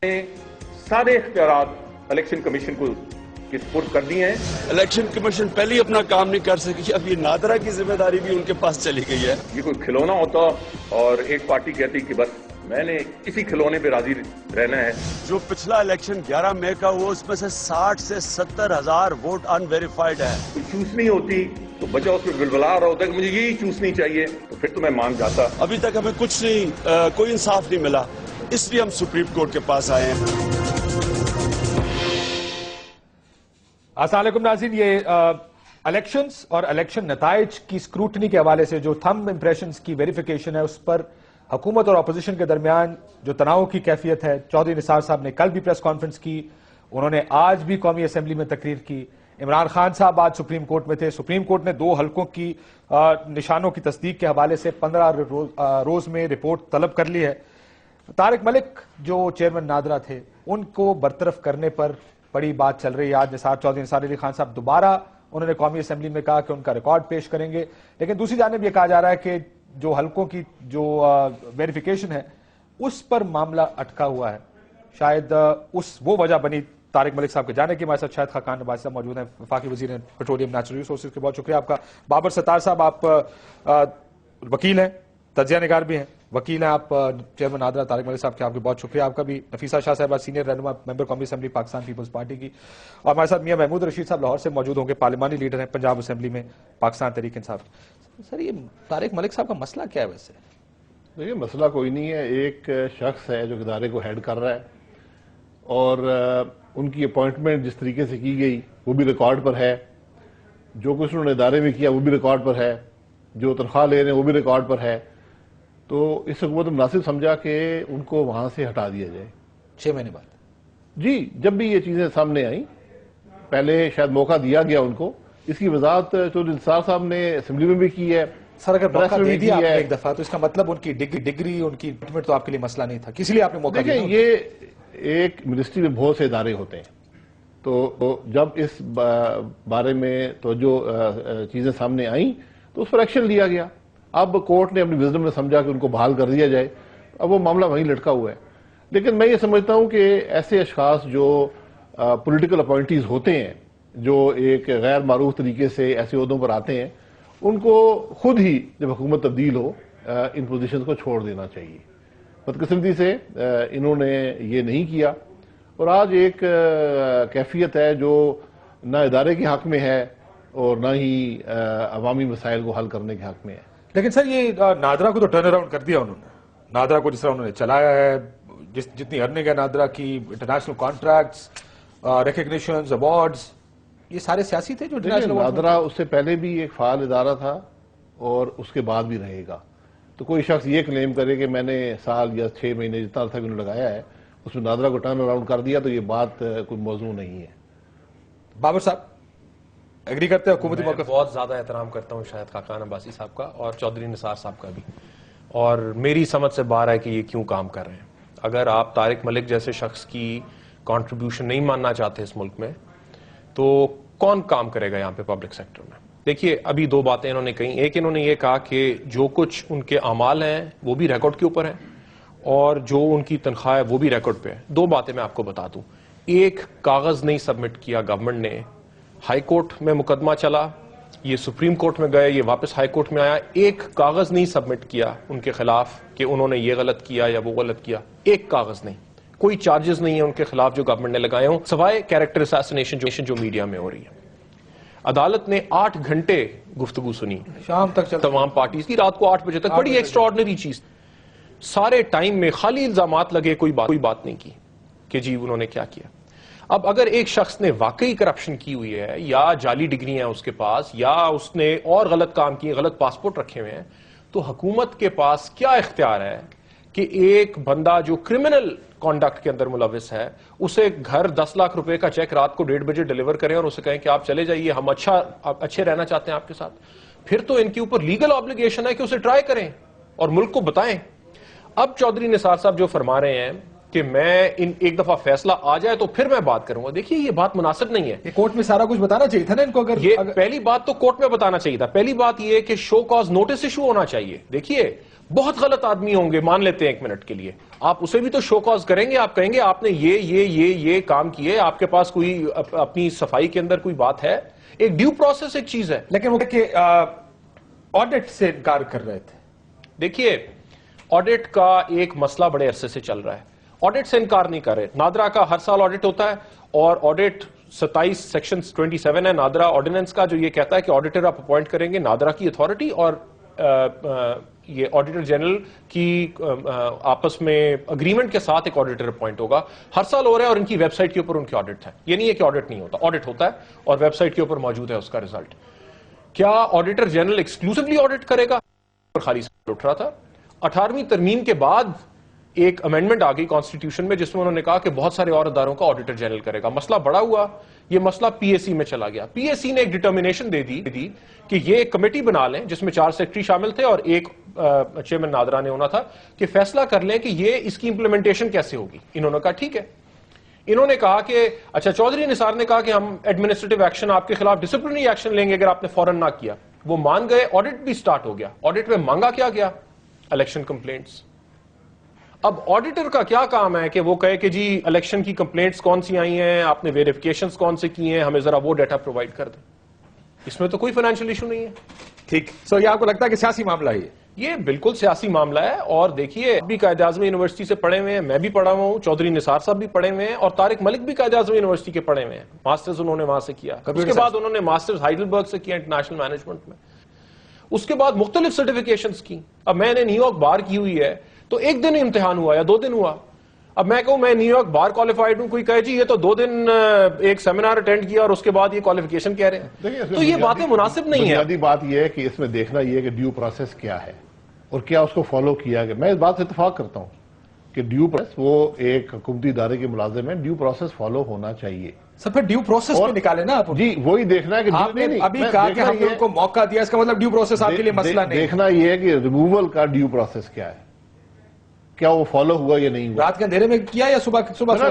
نے سارے اختیارات الیکشن کمیشن کو سپورٹ کر دیے ہیں. الیکشن کمیشن پہلے ہی اپنا کام نہیں کر سکی، اب یہ نادرا کی ذمہ داری بھی ان کے پاس چلی گئی ہے. یہ کوئی کھلونا ہوتا اور ایک پارٹی کہتی کہ بس میں نے اسی کھلونے پہ راضی رہنا ہے. جو پچھلا الیکشن 11 مئی کا ہوا اس میں سے 60 سے 70 ہزار ووٹ ان ویریفائڈ ہے. کوئی چوسنی ہوتی تو بچہ اس پہ بلبلا رہا ہوتا کہ مجھے یہی چوسنی چاہیے، تو پھر تو میں مان جاتا. ابھی تک ہمیں کچھ نہیں، کوئی انصاف نہیں ملا، اس لیے ہم سپریم کورٹ کے پاس آئے ہیں. السلام علیکم ناظرین، یہ الیکشنز اور الیکشن نتائج کی اسکروٹنی کے حوالے سے جو تھم امپریشنز کی ویریفیکیشن ہے، اس پر حکومت اور اپوزیشن کے درمیان جو تناؤ کی کیفیت ہے. چودھری نثار صاحب نے کل بھی پریس کانفرنس کی، انہوں نے آج بھی قومی اسمبلی میں تقریر کی. عمران خان صاحب آج سپریم کورٹ میں تھے. سپریم کورٹ نے 2 حلقوں کی نشانوں کی تصدیق کے حوالے سے 15 روز میں رپورٹ طلب کر لی ہے. طارق ملک جو چیئرمین نادرا تھے، ان کو برطرف کرنے پر بڑی بات چل رہی ہے. آج چودھری نثار علی خان صاحب دوبارہ انہوں نے قومی اسمبلی میں کہا کہ ان کا ریکارڈ پیش کریں گے، لیکن دوسری جانب یہ کہا جا رہا ہے کہ جو حلقوں کی جو ویریفیکیشن ہے اس پر معاملہ اٹکا ہوا ہے. شاید وہ وجہ بنی طارق ملک صاحب کے جانے کی. ہمارے ساتھ شاہد خاقان عباسی صاحب موجود ہیں، وفاقی وزیر پیٹرولیم نیچرل ریسورسز کے. بہت شکریہ آپ کا. بابر ستار صاحب، آپ وکیل ہیں، تجزیہ نگار بھی ہیں، وکیل ہیں آپ. چیئرمین نادرا طارق ملک صاحب کے آپ کے بہت شکریہ آپ کا بھی. نفیسہ شاہ صاحبہ، سینئر رہنما، ممبر قومی اسمبلی پاکستان پیپلز پارٹی کی. اور ہمارے ساتھ میاں محمود رشید صاحب لاہور سے موجود ہوں گے، پارلیمانی لیڈر ہیں پنجاب اسمبلی میں پاکستان تحریک انصاف. سر، یہ طارق ملک صاحب کا مسئلہ کیا ہے ویسے؟ دیکھیے، مسئلہ کوئی نہیں ہے. ایک شخص ہے جو ادارے کو ہیڈ کر رہا ہے، اور ان کی اپوائنٹمنٹ جس طریقے سے کی گئی وہ بھی ریکارڈ پر ہے. جو کچھ انہوں نے ادارے میں کیا وہ بھی ریکارڈ پر ہے. جو تنخواہ لے رہے ہیں وہ بھی ریکارڈ پر ہے. تو اس حکومت نے مناسب سمجھا کہ ان کو وہاں سے ہٹا دیا جائے. 6 مہینے بعد جی، جب بھی یہ چیزیں سامنے آئیں، پہلے شاید موقع دیا گیا ان کو. اس کی وضاحت چودھری نثار صاحب نے اسمبلی میں بھی کی ہے. سر، اگر موقع دے دیا آپ نے ایک دفعہ تو اس کا مطلب ان کی ڈگری ان کی اپوائنٹمنٹ تو آپ کے لیے مسئلہ نہیں تھا، کسی لیے آپ نے موقع دیا. دیکھیں، یہ ایک منسٹری میں بہت سے ادارے ہوتے ہیں، تو جب اس بارے میں توجہ چیزیں سامنے آئیں تو اس پر ایکشن لیا گیا. اب کورٹ نے اپنی وزڈم میں سمجھا کہ ان کو بحال کر دیا جائے. اب وہ معاملہ وہیں لٹکا ہوا ہے. لیکن میں یہ سمجھتا ہوں کہ ایسے اشخاص جو پولیٹیکل اپوائنٹیز ہوتے ہیں، جو ایک غیر معروف طریقے سے ایسے عہدوں پر آتے ہیں، ان کو خود ہی جب حکومت تبدیل ہو ان پوزیشنز کو چھوڑ دینا چاہیے. بدقسمتی سے انہوں نے یہ نہیں کیا، اور آج ایک کیفیت ہے جو نہ ادارے کے حق میں ہے اور نہ ہی عوامی مسائل کو حل کرنے کے حق میں ہے. لیکن سر، یہ نادرا کو تو ٹرن اراؤنڈ کر دیا انہوں نے. نادرا کو جس طرح انہوں نے چلایا ہے، جتنی ارننگ ہے نادرا کی، انٹرنیشنل کانٹریکٹس، ریکگنیشنز، ایوارڈز، یہ سارے سیاسی تھے جو نادرا اس سے پہلے بھی ایک فعال ادارہ تھا اور اس کے بعد بھی رہے گا. تو کوئی شخص یہ کلیم کرے کہ میں نے سال یا 6 مہینے جتنا عرصہ انہوں نے لگایا ہے اس میں نادرا کو ٹرن اراؤنڈ کر دیا، تو یہ بات کوئی موضوع نہیں ہے. بابر صاحب ایگری کرتے ہیں حکومتی موقف؟ بہت زیادہ احترام کرتا ہوں شاہد خاقان عباسی صاحب کا اور چودھری نثار صاحب کا بھی، اور میری سمجھ سے باہر ہے کہ یہ کیوں کام کر رہے ہیں. اگر آپ طارق ملک جیسے شخص کی کنٹریبیوشن نہیں ماننا چاہتے اس ملک میں، تو کون کام کرے گا یہاں پہ پبلک سیکٹر میں؟ دیکھیے، ابھی 2 باتیں انہوں نے کہیں. ایک، انہوں نے یہ کہا کہ جو کچھ ان کے اعمال ہیں وہ بھی ریکارڈ کے اوپر ہیں، اور جو ان کی تنخواہ ہے وہ بھی ریکارڈ پہ ہے. 2 باتیں میں آپ کو بتا دوں. ایک، کاغذ نہیں سبمٹ کیا گورنمنٹ نے. ہائی کورٹ میں مقدمہ چلا، یہ سپریم کورٹ میں گئے، یہ واپس ہائی کورٹ میں آیا. ایک کاغذ نہیں سبمٹ کیا ان کے خلاف کہ انہوں نے یہ غلط کیا یا وہ غلط کیا. ایک کاغذ نہیں. کوئی چارجز نہیں ہے ان کے خلاف جو گورنمنٹ نے لگائے ہوں، سوائے کیریکٹر اساسینیشن جو میڈیا میں ہو رہی ہے. عدالت نے 8 گھنٹے گفتگو سنی شام تک تمام پارٹیز کی، رات کو 8 بجے تک. بڑی ایکسٹرا آرڈنری چیز. سارے ٹائم میں خالی الزامات لگے، کوئی بات نہیں کی کہ جی انہوں نے کیا کیا. اب اگر ایک شخص نے واقعی کرپشن کی ہوئی ہے، یا جعلی ڈگری ہیں اس کے پاس، یا اس نے اور غلط کام کیے، غلط پاسپورٹ رکھے ہوئے ہیں، تو حکومت کے پاس کیا اختیار ہے کہ ایک بندہ جو کرمنل کانڈکٹ کے اندر ملوث ہے، اسے گھر 10 لاکھ روپے کا چیک رات کو 1:30 بجے ڈیلیور کریں اور اسے کہیں کہ آپ چلے جائیے، ہم اچھے رہنا چاہتے ہیں آپ کے ساتھ. پھر تو ان کے اوپر لیگل آبلیگیشن ہے کہ اسے ٹرائی کریں اور ملک کو بتائیں. اب چودھری نثار صاحب جو فرما رہے ہیں کہ میں ایک دفعہ فیصلہ آ جائے تو پھر میں بات کروں گا، دیکھیے یہ بات مناسب نہیں ہے. کورٹ میں سارا کچھ بتانا چاہیے تھا نا ان کو. یہ پہلی بات تو کورٹ میں بتانا چاہیے تھا. پہلی بات یہ کہ شو کاز نوٹس ایشو ہونا چاہیے. دیکھیے، بہت غلط آدمی ہوں گے، مان لیتے ہیں 1 منٹ کے لیے، آپ اسے بھی تو شو کاز کریں گے, آپ کہیں گے آپ نے یہ کام کیے, آپ کے پاس کوئی اپنی صفائی کے اندر کوئی بات ہے. ایک ڈیو پروسیس ایک چیز ہے. لیکن وہ کہ آڈٹ سے انکار کر رہے تھے. دیکھیے آڈٹ کا ایک مسئلہ بڑے عرصے سے چل رہا ہے, آڈٹ سے انکار نہیں کر رہے. نادرا کا ہر سال آڈٹ ہوتا ہے, اور آڈٹ 27 سیکشن 27 ہے نادرا آرڈیننس کا, جو یہ کہتا ہے کہ آڈیٹر آپ اپوائنٹ کریں گے نادرا کی اتھارٹی اور یہ آڈیٹر جنرل کی آپس میں اگریمنٹ کے ساتھ ایک آڈیٹر اپوائنٹ ہوگا. ہر سال ہو رہا ہے, اور ان کی ویب سائٹ کے اوپر ان کے آڈٹ ہے. یہ نہیں ہے کہ آڈٹ نہیں ہوتا, آڈٹ ہوتا ہے اور ویب سائٹ کے اوپر موجود ہے اس کا ریزلٹ. کیا آڈیٹر جنرل ایکسکلوسively آڈٹ کرے گا؟ خالی سوال اٹھ رہا تھا. 18ویں ترمیم کے بعد ایک امینڈمنٹ آ گئی کانسٹیٹیوشن میں, جس میں انہوں نے کہا کہ بہت سارے اور اداروں کا آڈیٹر جنرل کرے گا. مسئلہ بڑا ہوا, یہ مسئلہ پی ایس سی میں چلا گیا. پی ایس سی نے ایک ڈٹرمینیشن دے دی کہ یہ ایک کمیٹی بنا لیں جس میں 4 سیکرٹری شامل تھے اور ایک چیئرمین نادرا نے ہونا تھا, کہ فیصلہ کر لیں کہ یہ اس کی امپلیمنٹیشن کیسے ہوگی. انہوں نے کہا ٹھیک ہے. انہوں نے کہا کہ اچھا, چودھری نثار نے کہا کہ ہم ایڈمنسٹریٹو ایکشن آپ کے خلاف ڈسپلنری ایکشن لیں گے اگر آپ نے فوراً نہ کیا. وہ مان گئے, آڈٹ بھی سٹارٹ ہو گیا. آڈٹ میں مانگا کیا گیا؟ Election complaints. اب آڈیٹر کا کیا کام ہے کہ وہ کہے کہ جی الیکشن کی کمپلینٹس کون سی آئی ہیں, آپ نے ویریفیکیشنز کون سے کی ہیں, ہمیں ذرا وہ ڈیٹا پرووائڈ کر دیں. اس میں تو کوئی فائنینشیل ایشو نہیں ہے. ٹھیک, سو یہ آپ کو لگتا ہے کہ سیاسی معاملہ ہے؟ یہ بالکل سیاسی معاملہ ہے. اور دیکھیے ابھی قائد اعظم یونیورسٹی سے پڑھے ہوئے ہیں, میں بھی پڑھا ہوا ہوں, چودھری نثار صاحب بھی پڑھے ہوئے ہیں, اور طارق ملک بھی قائد اعظم یونیورسٹی کے پڑھے ہوئے ہیں. ماسٹرز انہوں نے وہاں سے کیا, اس کے بعد انہوں نے ماسٹرز ہائیڈلبرگ سے کیا انٹرنیشنل مینجمنٹ میں, اس کے بعد مختلف سرٹیفکیشنز کی. اب میں نے نیو یارک بار کی ہوئی ہے, تو ایک دن امتحان ہوا یا 2 دن ہوا. اب میں کہوں میں نیو یارک بار کوالیفائڈ ہوں, کوئی کہے جی یہ تو 2 دن ایک سیمینار اٹینڈ کیا اور اس کے بعد یہ کوالیفیکیشن کہہ رہے ہیں, تو یہ باتیں مناسب نہیں ہیں. بنیادی بات یہ ہے کہ اس میں دیکھنا یہ ہے کہ ڈیو پروسیس کیا ہے اور کیا اس کو فالو کیا گیا. میں اس بات سے اتفاق کرتا ہوں کہ ڈیو پروسیس, وہ ایک حکومتی ادارے کے ملازم ہیں, ڈیو پروسیس فالو ہونا چاہیے. سر پھر ڈیو پروسیس پہ نکالے نا آپ. جی وہی دیکھنا ہے کہ آپ نے ابھی کہا کہ ہم نے ان کو موقع دیا, اس کا مطلب ڈیو پروسیس آپ کے لیے مسئلہ نہیں. دیکھنا یہ ہے کہ ریموول کا ڈیو پروسیس کیا ہے, کیا وہ فالو ہوا یا نہیں ہوا. رات کے اندھیرے میں کیا یا صبح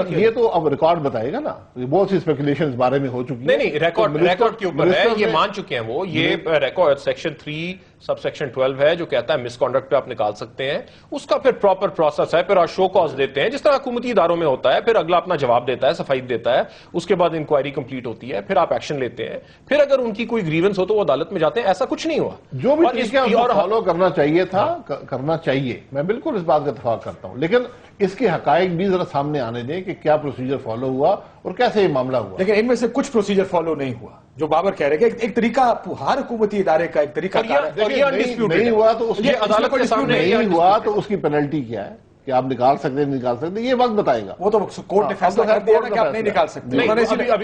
یہ تو اب ریکارڈ بتائے گا نا. بہت سی اسپیکولیشن اس بارے میں ہو چکی ہیں. نہیں, ریکارڈ کے اوپر ہے, یہ مان چکے ہیں وہ. یہ ریکارڈ سیکشن 3 سب سیکشن 12 ہے جو کہتا ہے مس کانڈکٹ پہ آپ نکال سکتے ہیں. اس کا پھر پراپر پروسیس ہے, پھر آپ شو کاز دیتے ہیں جس طرح حکومتی اداروں میں ہوتا ہے, پھر اگلا اپنا جواب دیتا ہے, صفائی دیتا ہے, اس کے بعد انکوائری کمپلیٹ ہوتی ہے, پھر آپ ایکشن لیتے ہیں, پھر اگر ان کی کوئی گریونس ہو تو وہ عدالت میں جاتے ہیں. ایسا کچھ نہیں ہوا. جو بھی طریقہ فالو کرنا چاہیے تھا کرنا چاہیے, میں بالکل اس بات کا اتفاق کرتا ہوں, لیکن اس کے حقائق بھی ذرا سامنے آنے دیں کہ کیا پروسیجر فالو ہوا اور کیسے یہ معاملہ ہوا. لیکن ان میں سے کچھ پروسیجر فالو نہیں ہوا, جو بابر کہہ رہے کہ ایک طریقہ, ہر حکومتی ادارے کا ایک طریقہ نہیں ہوا تو اس عدالت کے سامنے نہیں ہوا تو اس کی پینلٹی کیا ہے, کہ آپ نکال سکتے نہیں نکال سکتے, یہ وقت بتائے گا. وہ تو کورٹ نے فیصلہ کر دیا کہ آپ نہیں نکال سکتے,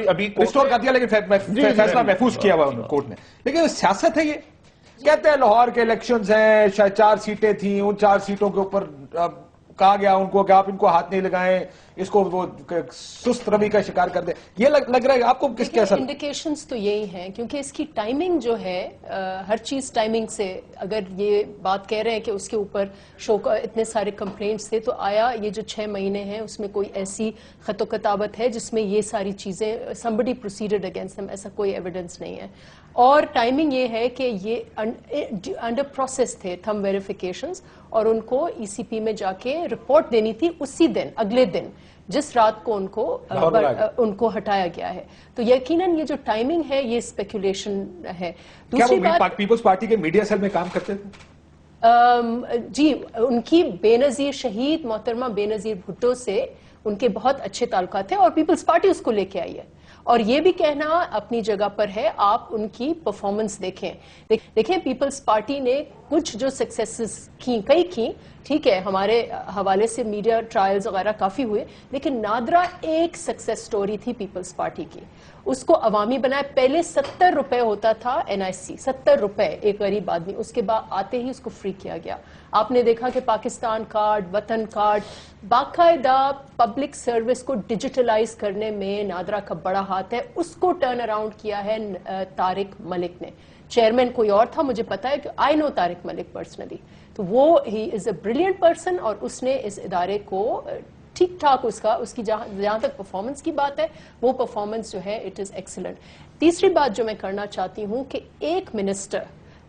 ابھی ریسٹور کر دیا, لیکن فیصلہ محفوظ کیا ہوا کورٹ نے. لیکن سیاست ہے, یہ کہتے ہیں لاہور کے الیکشنز ہیں, شاید 4 سیٹیں تھیں, ان 4 سیٹوں کے اوپر کہا گیا ان کو کہ آپ ان کو ہاتھ نہیں لگائیں, اس کو وہ سست روی کا شکار کر دیں. یہ لگ رہا ہے آپ کو کس کے اثر؟ انڈیکیشنز تو یہی ہیں, کیونکہ اس کی ٹائمنگ جو ہے, ہر چیز ٹائمنگ سے, اگر یہ بات کہہ رہے ہیں کہ اس کے اوپر اتنے سارے کمپلینٹس تھے, تو آیا یہ جو 6 مہینے ہیں اس میں کوئی ایسی خط و کتابت ہے جس میں یہ ساری چیزیں somebody proceeded against them, ایسا کوئی ایویڈنس نہیں ہے. اور ٹائمنگ یہ ہے کہ یہ انڈر پروسیس تھے تھم ویریفیکیشنز, اور ان کو ای سی پی میں جا کے رپورٹ دینی تھی اسی دن, اگلے دن, جس رات کو ان کو ہٹایا گیا ہے. تو یقیناً یہ جو ٹائمنگ ہے یہ اسپیکولیشن ہے. دوسری بات, پیپلز پارٹی کے میڈیا سیل میں کام کرتے تھے؟ جی, ان کی بے نظیر شہید محترمہ بے نظیر بھٹو سے ان کے بہت اچھے تعلقات ہیں, اور پیپلز پارٹی اس کو لے کے آئی ہے. اور یہ بھی کہنا اپنی جگہ پر ہے, آپ ان کی پرفارمنس دیکھیں. پیپلز پارٹی نے کچھ جو سکسیسز کئی کی, ٹھیک ہے, ہمارے حوالے سے میڈیا ٹرائلز وغیرہ کافی ہوئے, لیکن نادرا ایک سکسیس سٹوری تھی پیپلز پارٹی کی. اس کو عوامی بنایا. پہلے 70 روپے ہوتا تھا NIC, 70 روپے ایک غریب آدمی, اس کے بعد آتے ہی اس کو فری کیا گیا. آپ نے دیکھا کہ پاکستان کارڈ, وطن کارڈ, باقاعدہ پبلک سروس کو ڈیجیٹلائز کرنے میں نادرا کا بڑا ہاتھ ہے. اس کو ٹرن اراؤنڈ کیا ہے طارق ملک نے. چیئرمین کوئی اور تھا, مجھے پتا ہے کہ آئی نو طارق ملک پرسنلی, تو وہ ہی از اے بریلینٹ پرسن, اور اس نے اس ادارے کو ٹھیک ٹھاک, اس کی جہاں تک پرفارمنس کی بات ہے, وہ پرفارمنس جو ہے اٹ از ایکسلنٹ. تیسری بات جو میں کرنا چاہتی ہوں کہ ایک منسٹر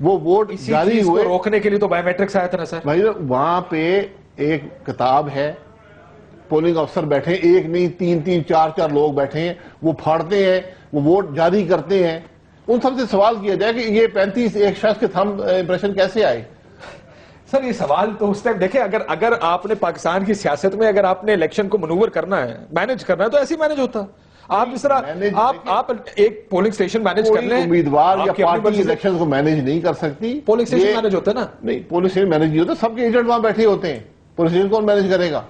وہ ووٹ جاری ہوئے. روکنے کے لیے تو بایومیٹرکس آیا تھا نا سر. بھائی وہاں پہ ایک کتاب ہے, پولنگ افسر بیٹھے ہیں, ایک نہیں تین تین چار چار لوگ بیٹھے ہیں, وہ پھاڑتے ہیں, وہ ووٹ جاری کرتے ہیں. ان سب سے سوال کیا جائے کہ یہ 35 ایک شخص کے تھم امپریشن کیسے آئے؟ سر یہ سوال تو اس ٹائم دیکھیں, اگر آپ نے پاکستان کی سیاست میں اگر آپ نے الیکشن کو منور کرنا ہے, مینج کرنا ہے, تو ایسے ہی مینج ہوتا. آپ اس طرح آپ ایک پولنگ سٹیشن مینج کر لیں. امیدوار یا پارٹی الیکشن کو مینج نہیں کر سکتی. پولنگ سٹیشن مینج ہوتا ہے نا. نہیں, پولنگ سٹیشن مینج نہیں ہوتا, سب کے ایجنٹ وہاں بیٹھے ہوتے ہیں. پولنگ سٹیشن کون مینج کرے گا؟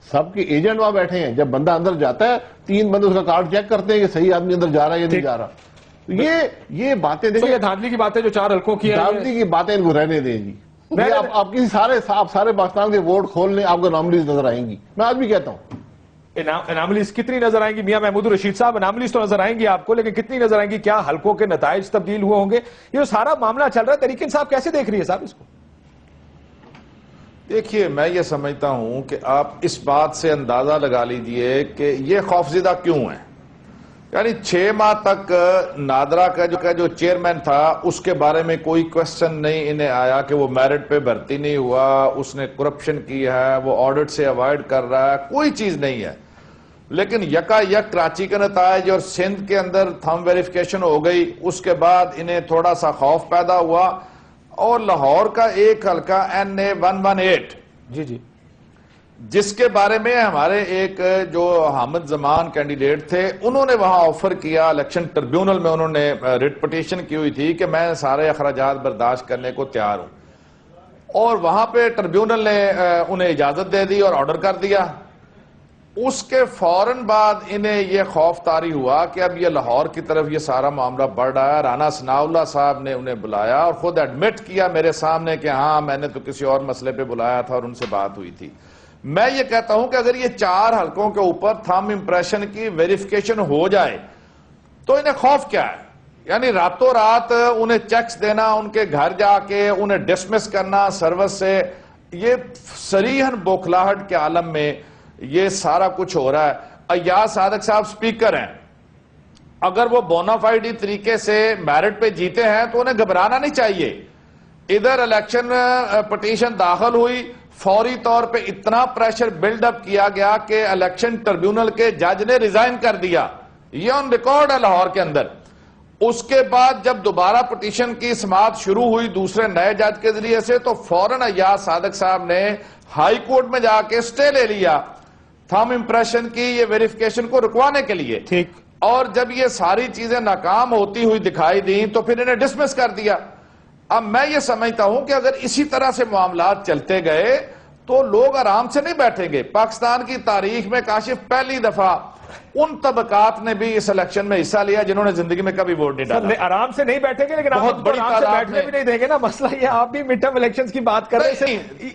سب کے ایجنٹ وہاں بیٹھے ہیں. جب بندہ اندر جاتا ہے 3 بندے اس کا کارڈ چیک کرتے ہیں کہ صحیح آدمی اندر جا رہا ہے یا نہیں جا رہا. یہ باتیں دیکھیں, یہ دھاندلی کی باتیں جو 4 حلقوں کی ہیں, دھاندلی کی باتیں ان کو رہنے دیں جی. آپ کسی سارے پاکستان کے ووٹ کھول لیں, آپ کو اناملیز نظر آئیں گی. میں آج بھی کہتا ہوں اناملیز کتنی نظر آئیں گی میاں محمود الرشید صاحب؟ اناملیز تو نظر آئیں گی آپ کو, لیکن کتنی نظر آئیں گی؟ کیا حلقوں کے نتائج تبدیل ہوئے ہوں گے؟ یہ جو سارا معاملہ چل رہا ہے, تحریک انصاف کیسے دیکھ رہی ہے صاحب اس کو؟ دیکھیے, میں یہ سمجھتا ہوں کہ آپ اس بات سے اندازہ لگا لیجئے کہ یہ خوفزدہ کیوں ہیں. یعنی 6 ماہ تک نادرا کا جو چیئرمین تھا اس کے بارے میں کوئی کوسچن نہیں انہیں آیا کہ وہ میرٹ پہ بھرتی نہیں ہوا, اس نے کرپشن کی ہے, وہ آڈٹ سے اوائڈ کر رہا ہے, کوئی چیز نہیں ہے. لیکن یکا یک کراچی کے نتائج اور سندھ کے اندر تھم ویریفیکیشن ہو گئی, اس کے بعد انہیں تھوڑا سا خوف پیدا ہوا, اور لاہور کا ایک حلقہ NA118 جی جس کے بارے میں ہمارے ایک جو حامد زمان کینڈیڈیٹ تھے, انہوں نے وہاں آفر کیا, الیکشن ٹربیونل میں انہوں نے ریٹ پٹیشن کی ہوئی تھی کہ میں سارے اخراجات برداشت کرنے کو تیار ہوں, اور وہاں پہ ٹربیونل نے انہیں اجازت دے دی اور آرڈر کر دیا. اس کے فوراً بعد انہیں یہ خوف طاری ہوا کہ اب یہ لاہور کی طرف یہ سارا معاملہ بڑھ رہا ہے. رانا ثناء اللہ صاحب نے انہیں بلایا اور خود ایڈمٹ کیا میرے سامنے کہ ہاں میں نے تو کسی اور مسئلے پہ بلایا تھا اور ان سے بات ہوئی تھی. میں یہ کہتا ہوں کہ اگر یہ 4 حلقوں کے اوپر تھم امپریشن کی ویریفیکیشن ہو جائے تو انہیں خوف کیا ہے؟ یعنی راتوں رات انہیں چیکس دینا, ان کے گھر جا کے انہیں ڈسمس کرنا سروس سے, یہ صریحاً بوکھلاہٹ کے عالم میں یہ سارا کچھ ہو رہا ہے. ایاز صادق صاحب سپیکر ہیں, اگر وہ بونافائیڈی طریقے سے میرٹ پہ جیتے ہیں تو انہیں گھبرانا نہیں چاہیے. ادھر الیکشن پٹیشن داخل ہوئی, فوری طور پہ اتنا پریشر بلڈ اپ کیا گیا کہ الیکشن ٹربیونل کے جج نے ریزائن کر دیا, یہ آن ریکارڈ ہے لاہور کے اندر. اس کے بعد جب دوبارہ پٹیشن کی سماعت شروع ہوئی دوسرے نئے جج کے ذریعے سے, تو فوراً ایاز صادق صاحب نے ہائی کورٹ میں جا کے سٹے لے لیا تھم امپریشن کی یہ ویریفیکیشن کو رکوانے کے لیے. ٹھیک, اور جب یہ ساری چیزیں ناکام ہوتی ہوئی دکھائی دیں تو پھر انہیں ڈسمس کر دیا. اب میں یہ سمجھتا ہوں کہ اگر اسی طرح سے معاملات چلتے گئے تو لوگ آرام سے نہیں بیٹھیں گے. پاکستان کی تاریخ میں کاشف پہلی دفعہ ان طبقات نے بھی اس الیکشن میں حصہ لیا جنہوں نے زندگی میں کبھی ووٹ نہیں ڈالا. آرام سے نہیں بیٹھیں گے, لیکن بہت بڑی آرام سے بیٹھنے بھی نہیں دیں گے نا. مسئلہ یہ آپ بھی مڈ ٹرم الیکشنز کی بات کر رہے ہیں.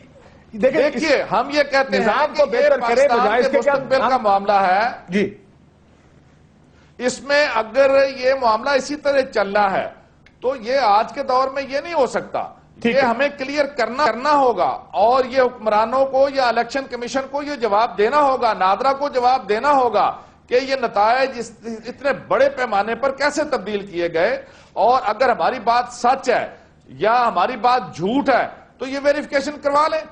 دیکھیے, ہم یہ کہتے ہیں نظام کو بہتر کرے بجائے اس کے مستقبل کا معاملہ ہے جی. اس میں اگر یہ معاملہ اسی طرح چلنا ہے تو یہ آج کے دور میں یہ نہیں ہو سکتا. یہ ہمیں کلیئر کرنا ہوگا, اور یہ حکمرانوں کو یا الیکشن کمیشن کو یہ جواب دینا ہوگا, نادرا کو جواب دینا ہوگا کہ یہ نتائج اتنے بڑے پیمانے پر کیسے تبدیل کیے گئے. اور اگر ہماری بات سچ ہے یا ہماری بات جھوٹ ہے تو یہ ویریفیکیشن کروا لیں.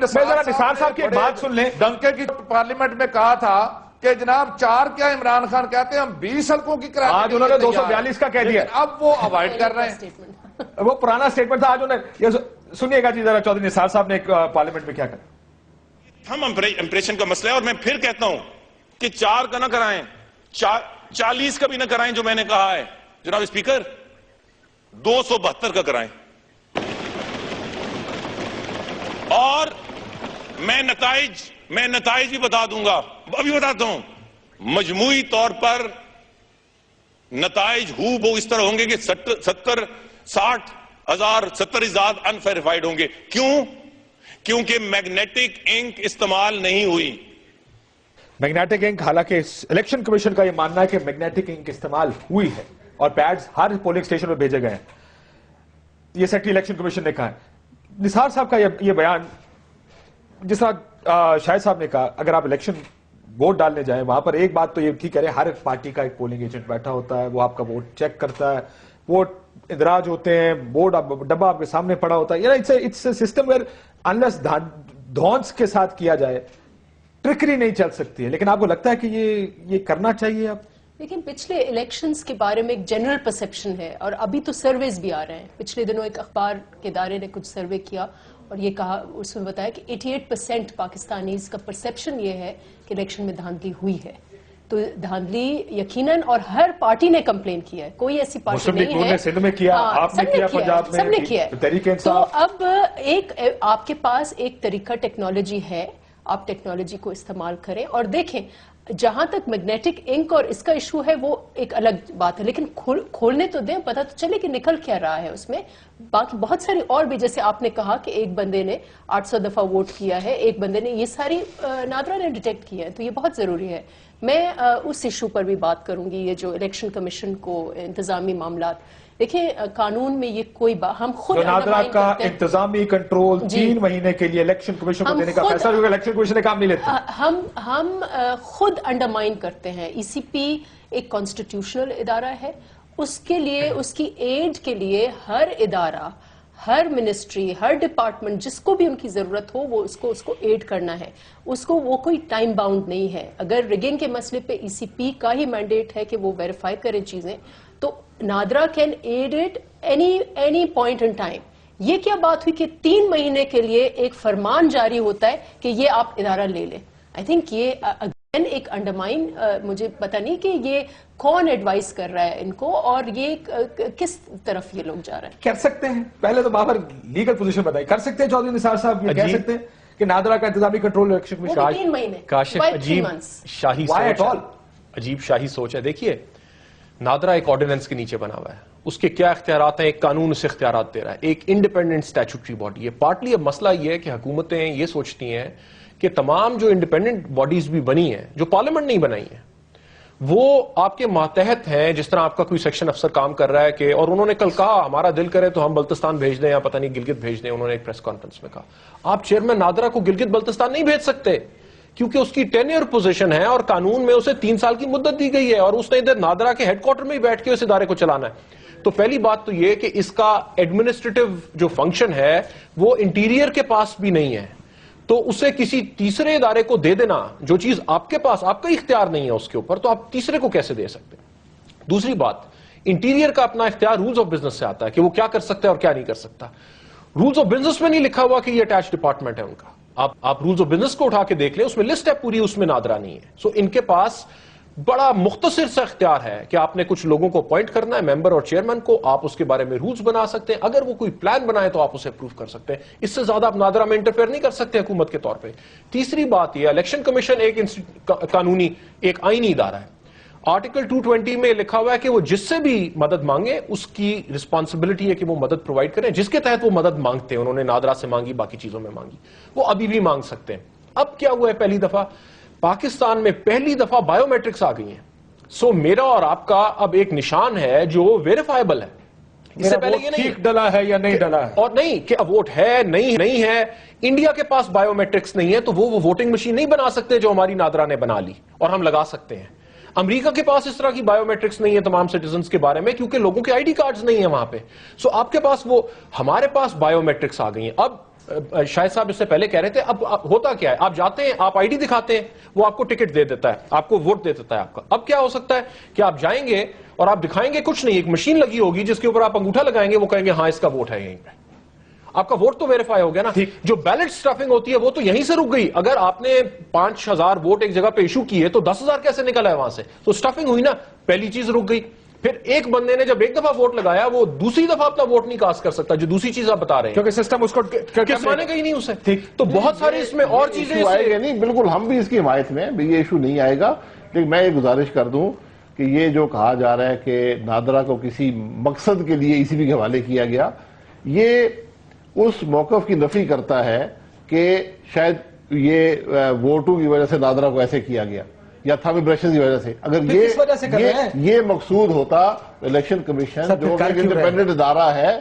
نثار صاحب کی ایک بات سن لیں. ڈنکے کی پارلیمنٹ میں کہا تھا کہ جناب 4 کیا, عمران خان کہتے ہیں ہم 20 حلقوں کی کرانے. آج انہوں نے 242 کا کہہ دیا, اب وہ اوائڈ کر رہے ہیں. وہ پرانا سٹیٹمنٹ تھا. آج انہوں نے سنیے گا جی ذرا چودھری نثار صاحب نے پارلیمنٹ میں کیا کہا. ہم امپریشن کا مسئلہ ہے, اور میں پھر کہتا ہوں کہ 4 کا نہ کرائیں, 40 کا بھی نہ کرائیں جو میں نے کہا ہے. جناب اسپیکر 272 کا کرائیں. اور میں نتائج بھی بتا دوں گا, ابھی بتاتا ہوں. مجموعی طور پر نتائج ہو اس طرح ہوں گے کہ 60 ہزار انفیریفائڈ ہوں گے. کیوں؟ کیونکہ میگنیٹک انک استعمال نہیں ہوئی. میگنیٹک انک, حالانکہ الیکشن کمیشن کا یہ ماننا ہے کہ میگنیٹک انک استعمال ہوئی ہے اور پیڈز ہر پولنگ سٹیشن پر بھیجے گئے ہیں. یہ سیکٹری الیکشن کمیشن نے کہا ہے. نثار صاحب کا یہ بیان, جس طرح شاہد صاحب نے کہا, اگر آپ الیکشن ووٹ ڈالنے جائیں وہاں پر ایک بات تو یہ ٹھیک کہہ رہے ہیں, ہر پارٹی کا ایک پولنگ ایجنٹ بیٹھا ہوتا ہے, وہ آپ کا ووٹ چیک کرتا ہے, ووٹ اندراج ہوتے ہیں, بورڈ ڈبہ آپ کے سامنے پڑا ہوتا ہے. It's a system where unless دھونس کے ساتھ کیا جائے ٹرکری نہیں چل سکتی ہے. لیکن آپ کو لگتا ہے کہ یہ کرنا چاہیے اب؟ لیکن پچھلے الیکشنز کے بارے میں ایک جنرل پرسپشن ہے, اور ابھی تو سرویز بھی آ رہے ہیں. پچھلے دنوں ایک اخبار کے ادارے نے کچھ سروے کیا اور یہ کہا, اس میں بتایا کہ 88% پاکستانیز کا پرسپشن یہ ہے کہ الیکشن میں دھاندلی ہوئی ہے. تو دھاندلی یقیناً, اور ہر پارٹی نے کمپلین کیا ہے, کوئی ایسی پارٹی نہیں ہے. سندھ میں کیا, آپ نے کیا, پنجاب میں, سب نے کیا. تحریک تو انصاف. اب آپ کے پاس ایک طریقہ ٹیکنالوجی ہے, آپ ٹیکنالوجی کو استعمال کریں اور دیکھیں. جہاں تک میگنیٹک انک اور اس کا ایشو ہے وہ ایک الگ بات ہے, لیکن کھولنے تو دیں, پتہ تو چلے کہ نکل کیا رہا ہے اس میں. باقی بہت ساری اور بھی, جیسے آپ نے کہا کہ ایک بندے نے 800 دفعہ ووٹ کیا ہے, ایک بندے نے, یہ ساری نادرا نے ڈیٹیکٹ کیا ہے, تو یہ بہت ضروری ہے. میں اس ایشو پر بھی بات کروں گی, یہ جو الیکشن کمیشن کو انتظامی معاملات. دیکھیں قانون میں یہ کوئی ہم خود نادرا کا انتظامی کنٹرول 3 مہینے کے لیے الیکشن کمیشن کو دینے کا فیصلہ, کیونکہ الیکشن کمیشن نے کام نہیں لیتا. ہم خود انڈرمائن کرتے ہیں. ای سی پی ایک کانسٹیٹیوشنل ادارہ ہے, اس کے لیے, اس کی ایڈ کے لیے ہر ادارہ, ہر منسٹری, ہر ڈپارٹمنٹ جس کو بھی ان کی ضرورت ہو وہ اس کو ایڈ کرنا ہے. اس کو وہ کوئی ٹائم باؤنڈ نہیں ہے. اگر ریگنگ کے مسئلے پہ ای سی پی کا ہی مینڈیٹ ہے کہ وہ ویریفائی کریں چیزیں, تو NADRA can add it any point in time. یہ کیا بات ہوئی کہ 3 مہینے کے لیے ایک فرمان جاری ہوتا ہے کہ یہ آپ ادارہ لے لیں. آئی تھنک یہ اگین ایک انڈرمائن, مجھے پتہ نہیں کہ یہ کون ایڈوائز کر رہا ہے ان کو, اور یہ کس طرف یہ لوگ جا رہے ہیں. کر سکتے ہیں, پہلے تو بابر لیگل پوزیشن بتائی, کر سکتے ہیں چودھری نثار صاحب, یہ کہہ سکتے ہیں کہ نادرا کا انتظامی کنٹرول الیکشن وہ 3 مہینے, کاشف عجیب شاہی سوچ ہے. دیکھیے نادرا ایک آرڈیننس کے نیچے بنا ہوا ہے, اس کے کیا اختیارات ہیں, ایک قانون اسے اختیارات دے رہا ہے, ایک انڈیپینڈنٹ اسٹیچوٹری باڈی ہے. پارٹلی اب مسئلہ یہ ہے کہ حکومتیں یہ سوچتی ہیں کہ تمام جو انڈیپینڈنٹ باڈیز بھی بنی ہیں, جو پارلیمنٹ نہیں بنائی ہیں, وہ آپ کے ماتحت ہیں. جس طرح آپ کا کوئی سیکشن افسر کام کر رہا ہے کہ, اور انہوں نے کل کہا ہمارا دل کرے تو ہم بلتستان بھیج دیں یا پتہ نہیں گلگت بھیج دیں. انہوں نے ایک پریس کانفرنس میں کہا آپ چیئرمین نادرا کو گلگت بلتستان نہیں بھیج سکتے, کیونکہ اس کی ٹینیور پوزیشن ہے اور قانون میں اسے 3 سال کی مدت دی گئی ہے, اور اس نے ادھر نادرا کے ہیڈ کوارٹر میں ہی بیٹھ کے اس ادارے کو چلانا ہے. تو پہلی بات تو یہ کہ اس کا ایڈمنسٹریٹو جو فنکشن ہے وہ انٹیریئر کے پاس بھی نہیں ہے, تو اسے کسی تیسرے ادارے کو دے دینا, جو چیز آپ کے پاس, آپ کا اختیار نہیں ہے اس کے اوپر, تو آپ تیسرے کو کیسے دے سکتے. دوسری بات, انٹیریئر کا اپنا اختیار رولز آف بزنس سے آتا ہے کہ وہ کیا کر سکتا ہے اور کیا نہیں کر سکتا. رولز آف بزنس میں نہیں لکھا ہوا کہ یہ اٹیچ ڈپارٹمنٹ ہے ان کا. آپ رولز آف بزنس کو اٹھا کے دیکھ لیں, اس میں لسٹ ہے پوری, اس میں نادرا نہیں ہے. سو ان کے پاس بڑا مختصر سا اختیار ہے کہ آپ نے کچھ لوگوں کو اپوائنٹ کرنا ہے, ممبر اور چیئرمین کو, آپ اس کے بارے میں رولز بنا سکتے ہیں, اگر وہ کوئی پلان بنائے تو آپ اسے اپروو کر سکتے ہیں. اس سے زیادہ آپ نادرا میں انٹرفیئر نہیں کر سکتے حکومت کے طور پہ. تیسری بات یہ, الیکشن کمیشن ایک قانونی, ایک آئینی ادارہ ہے. آرٹیکل 220 میں لکھا ہوا ہے کہ وہ جس سے بھی مدد مانگے اس کی رسپانسبلٹی ہے کہ وہ مدد پرووائڈ کریں. جس کے تحت وہ مدد مانگتے ہیں, انہوں نے نادرا سے مانگی, باقی چیزوں میں مانگی, وہ ابھی بھی مانگ سکتے ہیں. اب کیا ہوا ہے, پہلی دفعہ پاکستان میں پہلی دفعہ بایو میٹرکس آ گئی ہیں. سو میرا اور آپ کا اب ایک نشان ہے جو ویریفائبل ہے. اس سے پہلے یہ نہیں ٹھیک ڈلا ہے یا نہیں ڈلا ہے, اور نہیں کہ اب ووٹ ہے نہیں ہے. انڈیا کے پاس بایو میٹرکس نہیں ہے تو وہ ووٹنگ مشین نہیں بنا سکتے جو ہماری نادرا نے بنا لی اور ہم لگا سکتے ہیں. امریکہ کے پاس اس طرح کی بایو میٹرکس نہیں ہے تمام سٹیزنز کے بارے میں, کیونکہ لوگوں کے آئی ڈی کارڈز نہیں ہیں وہاں پہ. سو آپ کے پاس وہ, ہمارے پاس بایو میٹرکس آ گئی ہیں. اب شاہد صاحب اس سے پہلے کہہ رہے تھے, اب ہوتا کیا ہے, آپ جاتے ہیں, آپ آئی ڈی دکھاتے ہیں, وہ آپ کو ٹکٹ دے دیتا ہے, آپ کو ووٹ دے دیتا ہے آپ کا. اب کیا ہو سکتا ہے کہ آپ جائیں گے اور آپ دکھائیں گے کچھ نہیں, ایک مشین لگی ہوگی جس کے اوپر آپ انگوٹھا لگائیں گے, وہ کہیں گے ہاں اس کا ووٹ ہے یہیں پہ. آپ کا ووٹ تو ویریفائی ہو گیا نا. جو بیلٹ اسٹفنگ ہوتی ہے وہ تو یہیں سے رک گئی. اگر آپ نے 5000 ووٹ ایک جگہ پہ ایشو کیے تو 10,000 کیسے نکلا ہے وہاں سے, تو اسٹفنگ ہوئی نا, پہلی چیز رک گئی. پھر ایک بندے نے جب ایک دفعہ ووٹ لگایا وہ دوسری دفعہ اپنا ووٹ نہیں کاسٹ کر سکتا, جو دوسری چیز آپ بتا رہے ہیں, کیونکہ سسٹم اس کو مانے گا ہی نہیں اسے. تو بہت سارے اس میں اور چیزیں آئے گا نہیں. بالکل ہم بھی اس کی حمایت میں, یہ ایشو نہیں آئے گا. لیکن میں یہ گزارش کر دوں کہ یہ جو کہا جا رہا ہے کہ نادرا کو کسی مقصد کے لیے ای سی پی کے حوالے کیا گیا, یہ اس موقف کی نفی کرتا ہے کہ شاید یہ ووٹوں کی وجہ سے نادرا کو ایسے کیا گیا یا تھم امپریشن کی وجہ سے. اگر یہ مقصود ہوتا الیکشن کمیشن جو ایک انڈیپینڈنٹ ادارہ ہے,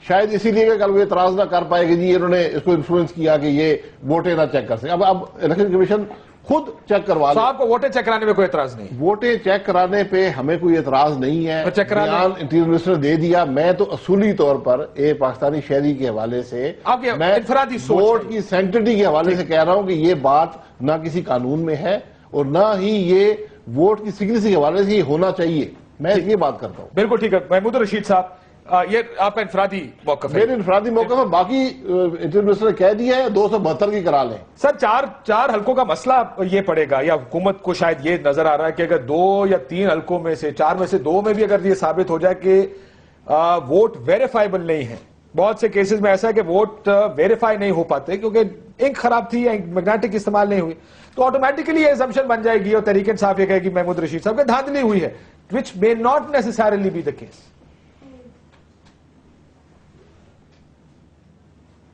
شاید اسی لیے کہ کل وہ اعتراض نہ کر پائے کہ جی انہوں نے اس کو انفلوئنس کیا کہ یہ ووٹیں نہ چیک کر سکے. اب الیکشن کمیشن خود چیک کروا لیں. آپ کو ووٹیں چیک کرانے میں کوئی اعتراض نہیں؟ ووٹیں چیک کرانے پہ ہمیں کوئی اعتراض نہیں ہے. بیان انٹیریئر منسٹر دے دیا. میں تو اصولی طور پر ایک پاکستانی شہری کے حوالے سے میں ووٹ کی سینکٹرٹی کے حوالے سے کہہ رہا ہوں کہ یہ بات نہ کسی قانون میں ہے اور نہ ہی یہ ووٹ کی سیکریسی کے حوالے سے یہ ہونا چاہیے. میں یہ بات کرتا ہوں. بالکل ٹھیک ہے. محمود رشید صاحب، یہ آپ کا انفرادی موقف ہے؟ میرے انفرادی موقف ہے. باقی انٹیریئر منسٹر نے کہہ دیا ہے 272 کی کرا لیں. سر چار حلقوں کا مسئلہ یہ پڑے گا، یا حکومت کو شاید یہ نظر آ رہا ہے کہ اگر 2 یا 3 حلقوں میں سے 4 میں سے 2 میں بھی اگر یہ ثابت ہو جائے کہ ووٹ ویریفائیبل نہیں ہے. بہت سے کیسز میں ایسا ہے کہ ووٹ ویریفائی نہیں ہو پاتے کیونکہ انک خراب تھی یا میگنیٹک استعمال نہیں ہوئی، تو آٹومیٹکلی یہ اسمپشن بن جائے گی اور تحریک انصاف یہ کہے گی محمود رشید صاحب کہ دھاندلی ہوئی ہے، which may not necessarily be the case.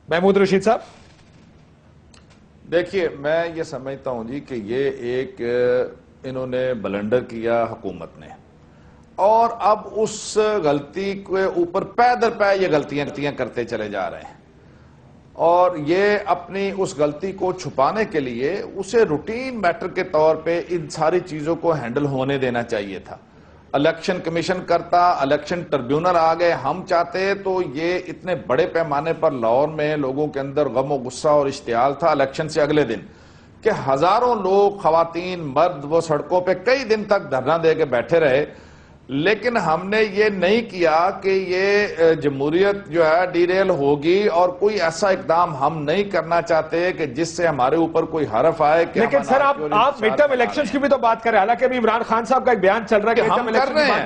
Mahmood Rasheed صاحب، دیکھیے میں یہ سمجھتا ہوں جی کہ یہ ایک انہوں نے بلنڈر کیا حکومت نے، اور اب اس غلطی کے اوپر پے در پے یہ غلطیاں کرتے چلے جا رہے ہیں، اور یہ اپنی اس غلطی کو چھپانے کے لیے اسے روٹین میٹر کے طور پہ ان ساری چیزوں کو ہینڈل ہونے دینا چاہیے تھا. الیکشن کمیشن کرتا، الیکشن ٹربیونل آ گئے. ہم چاہتے تو یہ اتنے بڑے پیمانے پر لاہور میں لوگوں کے اندر غم و غصہ اور اشتعال تھا الیکشن سے اگلے دن کہ ہزاروں لوگ، خواتین، مرد، وہ سڑکوں پہ کئی دن تک دھرنا دے کے بیٹھے رہے. لیکن ہم نے یہ نہیں کیا کہ یہ جمہوریت جو ہے ڈیریل ہوگی، اور کوئی ایسا اقدام ہم نہیں کرنا چاہتے کہ جس سے ہمارے اوپر کوئی حرف آئے. لیکن سر آپ مڈ ٹرم الیکشنز کی بھی تو بات کر رہے ہیں، حالانکہ ابھی عمران خان صاحب کا ایک بیان چل رہا ہے کہ ہم کر رہے ہیں.